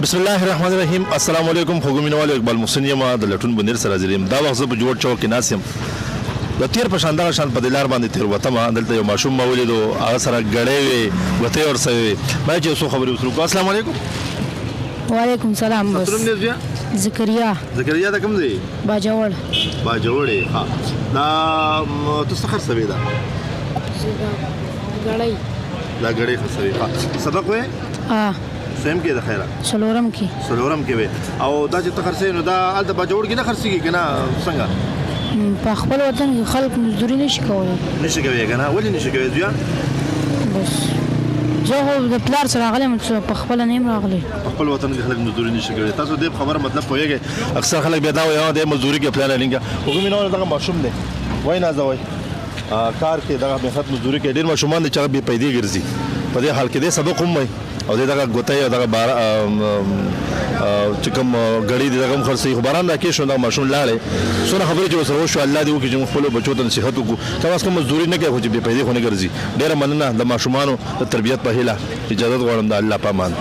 بسم الله الرحمن الرحیم. السلام علیکم. خوګمینوالو اقبال محسن یم د لټون بنیر سره زریم. دا وخت په جوړ چوک کې ناس یم. د تیر په شاندار شان په دلار باندې تیر وته ما دلته یو ماشوم مولید او هغه سره غړې وي وته ور سوي ما چې څو خبرې وسرو. السلام علیکم. وعلیکم السلام. بس ترم دې زکریا دا کوم دی؟ باجوړې. ها دا تاسو خرڅوي دا غړې خرڅوي. ها سبق وې؟ ها سیم کې د خیره سلورم کې وي او دا چې تخرڅې نو دا ال د باجوړ کې نه خرڅيږي کنه څنګه؟ په خپل وطن کې خلک مزدوري نشي کوي کنه. ولې نشي کوي ځیا؟ بس زه د پلار سره غلم په خپل نیم راغلی. په خپل وطن کې خلک مزدوري نشي کوي. تاسو دې خبر مطلب پوهیږئ. اکثر خلک بیا دا وایي د مزدوري کې پلان لینګه وګمینو دغه ماشوم دی وای نه زوي کار کې دغه مهنت مزدوري کې ډیر ماشومان چې به پیدا ګرځي په دې حال کې د سبق هم وي او دغه غوتای او دغه بار چې کوم غړي دغه خرڅي خبران راکې شو دا ماشوم لاړې سونه خبرې چې وسره شو الله دې وکړي چې خپل بچو ته نصيحت وکړو. تاسو کوم مزدوري نه کوي چې به پیدا خونه ګرځي. ډیر مننه د ماشومانو د تربيت په هیله. اجازه غواړم د الله پامان.